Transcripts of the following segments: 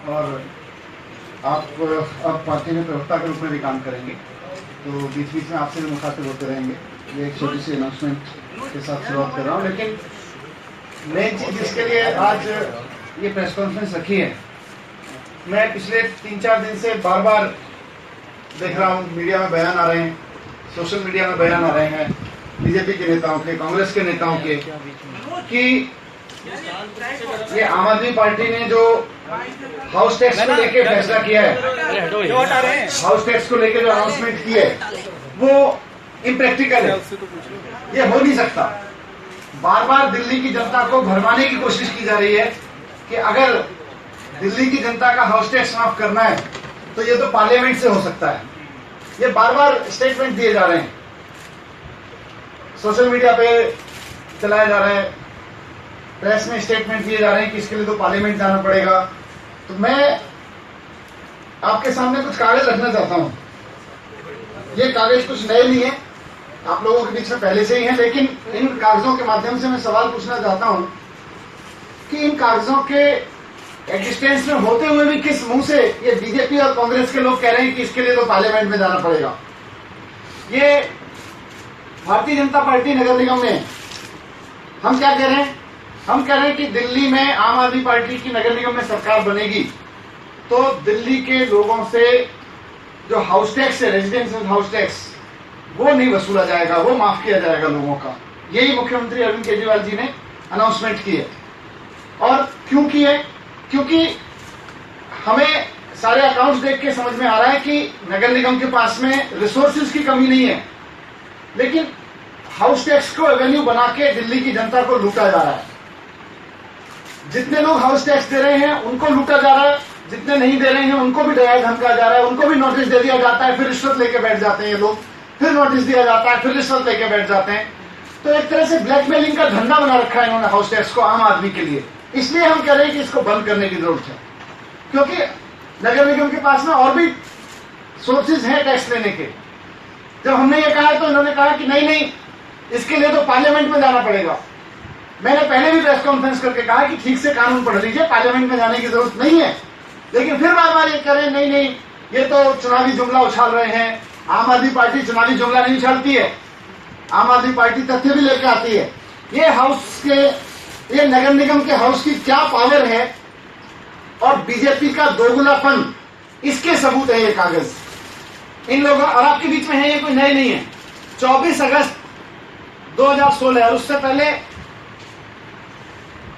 और आप अब पार्टी में प्रवक्ता के रूप में भी काम करेंगे, तो बीच बीच में आपसे भी मुखातिब होते रहेंगे। ये एक छोटी सी अनाउंसमेंट के साथ शुरुआत कर रहा हूँ, लेकिन मेन चीज जिसके लिए आज ये प्रेस कॉन्फ्रेंस रखी है, मैं पिछले 3-4 दिन से बार बार देख रहा हूँ, मीडिया में बयान आ रहे हैं, सोशल मीडिया में बयान आ रहे हैं बीजेपी के नेताओं के, कांग्रेस के नेताओं के, कि ये आम आदमी पार्टी ने जो हाउस टैक्स को लेके फैसला किया है, हाउस टैक्स को लेके जो अनाउंसमेंट की है, वो इम्प्रैक्टिकल है, ये हो नहीं सकता। बार बार दिल्ली की जनता को भरमाने की कोशिश की जा रही है कि अगर दिल्ली की जनता का हाउस टैक्स माफ करना है तो ये तो पार्लियामेंट से हो सकता है। ये बार बार स्टेटमेंट दिए जा रहे हैं, सोशल मीडिया पे चलाए जा रहे हैं, प्रेस में स्टेटमेंट दिए जा रहे हैं कि इसके लिए तो पार्लियामेंट जाना पड़ेगा। तो मैं आपके सामने कुछ कागज रखना चाहता हूं। ये कागज कुछ नए नहीं है, आप लोगों के बीच में पहले से ही है, लेकिन इन कागजों के माध्यम से मैं सवाल पूछना चाहता हूं कि इन कागजों के एग्जिस्टेंस में होते हुए भी किस मुंह से ये बीजेपी और कांग्रेस के लोग कह रहे हैं कि इसके लिए तो पार्लियामेंट में जाना पड़ेगा। ये भारतीय जनता पार्टी नगर निगम में हम क्या कह रहे हैं? हम कह रहे हैं कि दिल्ली में आम आदमी पार्टी की नगर निगम में सरकार बनेगी तो दिल्ली के लोगों से जो हाउस टैक्स है, रेजिडेंशियल हाउस टैक्स, वो नहीं वसूला जाएगा, वो माफ किया जाएगा लोगों का। यही मुख्यमंत्री अरविंद केजरीवाल जी ने अनाउंसमेंट की है। और क्यों की है? क्योंकि हमें सारे अकाउंट्स देख के समझ में आ रहा है कि नगर निगम के पास में रिसोर्सेज की कमी नहीं है, लेकिन हाउस टैक्स को एवेन्यू बना के दिल्ली की जनता को लूटा जा रहा है। जितने लोग हाउस टैक्स दे रहे हैं उनको लूटा जा रहा है, जितने नहीं दे रहे हैं उनको भी डराया धमकाया जा रहा है, उनको भी नोटिस दे दिया जाता है, फिर रिश्वत लेके बैठ जाते हैं ये लोग, फिर नोटिस दिया जाता है, फिर रिश्वत लेके बैठ जाते हैं। तो एक तरह से ब्लैकमेलिंग का धंधा बना रखा है इन्होंने हाउस टैक्स को आम आदमी के लिए। इसलिए हम कह रहे हैं कि इसको बंद करने की जरूरत है, क्योंकि नगर निगम के पास में और भी सोर्सेज हैं टैक्स लेने के। जब हमने ये कहा तो इन्होंने कहा कि नहीं नहीं, इसके लिए तो पार्लियामेंट में जाना पड़ेगा। मैंने पहले भी प्रेस कॉन्फ्रेंस करके कहा कि ठीक से कानून पढ़ लीजिए, पार्लियामेंट में जाने की जरूरत नहीं है, लेकिन फिर बार बार ये कह रहे हैं नहीं नहीं, ये तो चुनावी जुमला उछाल रहे हैं। आम आदमी पार्टी चुनावी जुमला नहीं उछालती है, आम आदमी पार्टी तथ्य भी लेकर आती है। ये हाउस के, ये नगर निगम के हाउस की क्या पावर है और बीजेपी का दोगुलापन, इसके सबूत है ये कागज इन लोगों। और आपके बीच में है, ये कोई नए नहीं है। 24 अगस्त 2016 और उससे पहले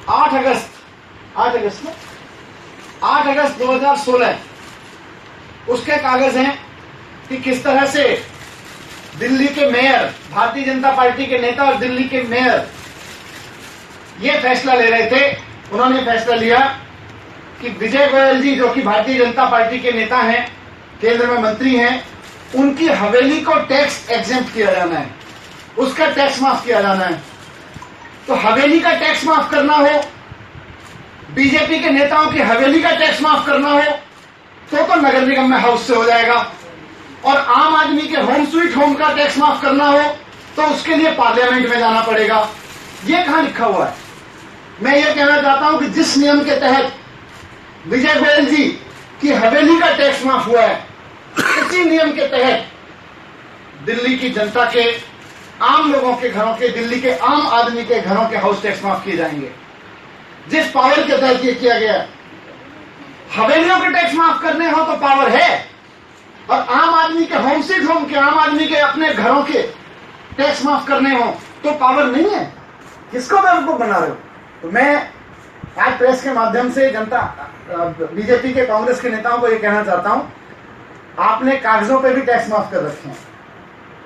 8 अगस्त 2016 उसके कागज हैं कि किस तरह से दिल्ली के मेयर, भारतीय जनता पार्टी के नेता और दिल्ली के मेयर ये फैसला ले रहे थे। उन्होंने फैसला लिया कि विजय गोयल जी, जो कि भारतीय जनता पार्टी के नेता हैं, केंद्र में मंत्री हैं, उनकी हवेली को टैक्स एग्जेम्प्ट किया जाना है, उसका टैक्स माफ किया जाना है। तो हवेली का टैक्स माफ करना हो, बीजेपी के नेताओं की हवेली का टैक्स माफ करना हो तो नगर निगम में हाउस से हो जाएगा, और आम आदमी के होम स्वीट होम का टैक्स माफ करना हो तो उसके लिए पार्लियामेंट में जाना पड़ेगा। ये कहां लिखा हुआ है? मैं ये कहना चाहता हूं कि जिस नियम के तहत विजय गोयल जी की हवेली का टैक्स माफ हुआ है, उसी नियम के तहत दिल्ली की जनता के, आम लोगों के घरों के, दिल्ली के आम आदमी के घरों के हाउस टैक्स माफ किए जाएंगे। जिस पावर के तहत ये किया गया, हवेलियों के टैक्स माफ करने हो तो पावर है, और आम आदमी के होम स्वीट होम के, आम आदमी के अपने घरों के टैक्स माफ करने हो तो पावर नहीं है। किसको बेवकूफ बना रहे हो? तो मैं आज प्रेस के माध्यम से जनता, बीजेपी के, कांग्रेस के नेताओं को ये कहना चाहता हूं, आपने कागजों पे भी टैक्स माफ कर रखे हैं,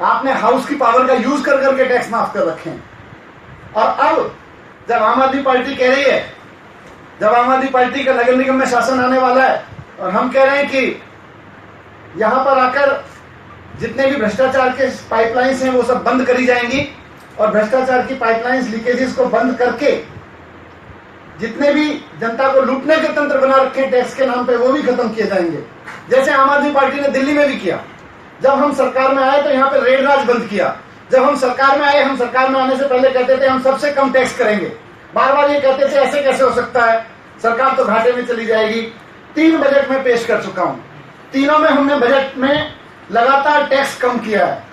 आपने हाउस की पावर का यूज कर करके टैक्स माफ कर रखे हैं। और अब जब आम आदमी पार्टी कह रही है, जब आम आदमी पार्टी का नगर निगम में शासन आने वाला है और हम कह रहे हैं कि यहां पर आकर जितने भी भ्रष्टाचार के पाइपलाइंस हैं वो सब बंद करी जाएंगी, और भ्रष्टाचार की पाइपलाइंस, लीकेजेस को बंद करके जितने भी जनता को लूटने के तंत्र बना रखे टैक्स के नाम पे, वो भी खत्म किए जाएंगे, जैसे आम आदमी पार्टी ने दिल्ली में भी किया। जब हम सरकार में आए तो यहाँ पे रेड राज बंद किया। जब हम सरकार में आए, हम सरकार में आने से पहले कहते थे हम सबसे कम टैक्स करेंगे, बार बार ये कहते थे ऐसे कैसे हो सकता है, सरकार तो घाटे में चली जाएगी। 3 बजट में पेश कर चुका हूं। तीनों में हमने बजट में लगातार टैक्स कम किया है,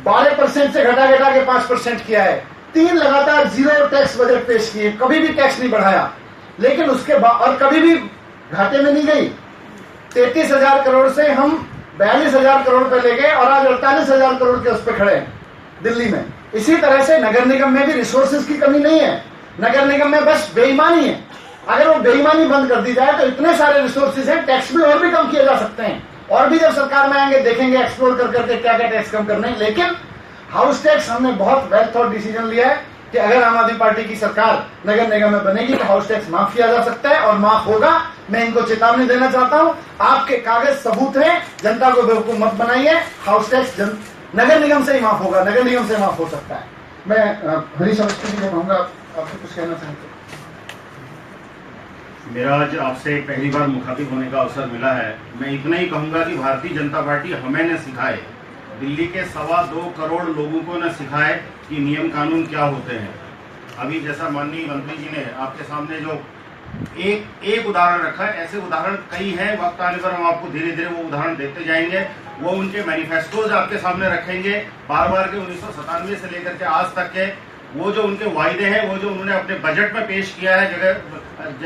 12% से घटा के 5% किया है। 3 लगातार जीरो टैक्स बजट पेश किए, कभी भी टैक्स नहीं बढ़ाया, लेकिन उसके बाद और कभी भी घाटे में नहीं गई। 33,000 करोड़ से हम 42,000 करोड़ पे ले गए और आज 48,000 करोड़ के उस पर खड़े हैं दिल्ली में। इसी तरह से नगर निगम में भी रिसोर्सेज की कमी नहीं है, नगर निगम में बस बेईमानी है। अगर वो बेईमानी बंद कर दी जाए तो इतने सारे रिसोर्सेज हैं, टैक्स भी और भी कम किए जा सकते हैं। और भी जब सरकार में आएंगे देखेंगे एक्सप्लोर कर करके क्या क्या टैक्स कम करने हैं। लेकिन हाउस टैक्स हमने बहुत वेल थॉट डिसीजन लिया है कि अगर आम आदमी पार्टी की सरकार नगर निगम में बनेगी तो हाउस टैक्स माफ किया जा सकता है और माफ होगा। मैं इनको चेतावनी देना चाहता हूं, आपके कागज सबूत हैं, जनता को बेवकूफ मत बनाइए। हाउस टैक्स नगर निगम से ही माफ होगा, नगर निगम से माफ हो सकता है। मैं हरीश अवस्थी जी को कहूंगा, आपको कुछ कहना चाहते हैं? मेरा आज आपसे पहली बार मुखातिब होने का अवसर मिला है। मैं इतना ही कहूंगा कि भारतीय जनता पार्टी हमें न सिखाए, दिल्ली के 2.25 करोड़ लोगों को न सिखाए कि नियम कानून क्या होते हैं। अभी जैसा माननीय मंत्री जी ने आपके सामने जो एक उदाहरण रखा है, ऐसे उदाहरण कई हैं। वक्त आने पर हम आपको धीरे धीरे वो उदाहरण देते जाएंगे। वो उनके मैनिफेस्टोज आपके सामने रखेंगे, बार बार के 1997 से लेकर के आज तक के वो जो उनके वायदे हैं, वो जो उन्होंने अपने बजट में पेश किया है जगह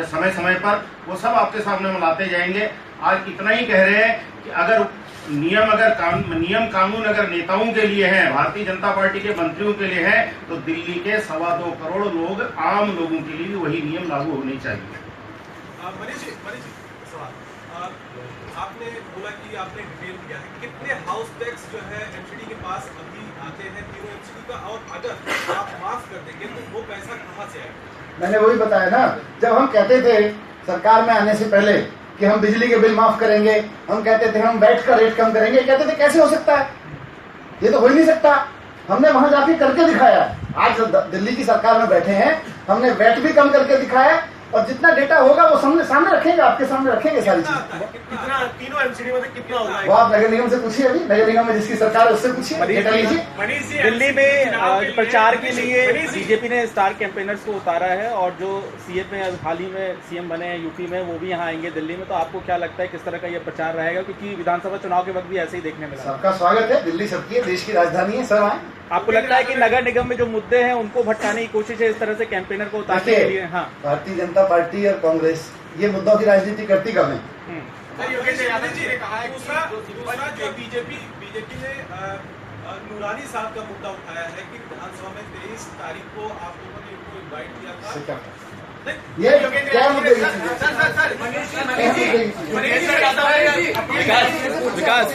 समय समय पर, वो सब आपके सामने हम लाते जाएंगे। आज इतना ही कह रहे हैं कि अगर नियम कानून अगर नेताओं के लिए है, भारतीय जनता पार्टी के मंत्रियों के लिए है, तो दिल्ली के 2.25 करोड़ लोग, आम लोगों के लिए भी वही नियम लागू होने चाहिए। मनीष जी, सवाल आपने बोला कि आपने डिटेल दिया है, कितने हाउस टैक्स जो है एमसीडी के पास अभी आते हैं तीनों एमसीडी का, और अगर आप माफ कर देंगे तो वो पैसा कहाँ से आएगा? मैंने वही बताया ना, जब हम कहते थे सरकार में आने से पहले कि हम बिजली के बिल माफ करेंगे, हम कहते थे हम वैट का रेट कम करेंगे, कहते थे कैसे हो सकता है, ये तो हो ही नहीं सकता। हमने वहां जाके करके दिखाया। आज दिल्ली की सरकार में बैठे हैं, हमने वैट भी कम करके दिखाया और जितना डेटा होगा वो सामने रखेंगे, आपके सामने रखेंगे सारी चीज। कितना तीनों एमसीडी में कितना होगा? वो आप नगर निगम से पूछिए, अभी नगर निगम में जिसकी सरकार है उससे पूछिए, डेटा लीजिए। दिल्ली में प्रचार के लिए बीजेपी ने स्टार कैंपेनर्स को उतारा है और जो सीएम में हाल ही में सीएम बने हैं यूपी में, वो भी यहाँ आएंगे दिल्ली में। तो आपको क्या लगता है किस तरह का ये प्रचार रहेगा, क्योंकि विधानसभा चुनाव के वक्त भी ऐसे ही देखने मिला? सबका स्वागत है, दिल्ली सबकी है, देश की राजधानी है, सब आए। आपको लगता है कि नगर निगम में जो मुद्दे हैं उनको भटकाने की कोशिश है इस तरह से कैंपेनर को उतारने के लिए? हाँ, भारतीय जनता पार्टी और कांग्रेस ये मुद्दों की राजनीति करती कब है? दूसरा जो बीजेपी ने नूरानी साहब का मुद्दा उठाया है कि विधानसभा में 23 तारीख को आप लोगों ने उनको इनवाइट किया था। ये क्या मुद्दे? विकास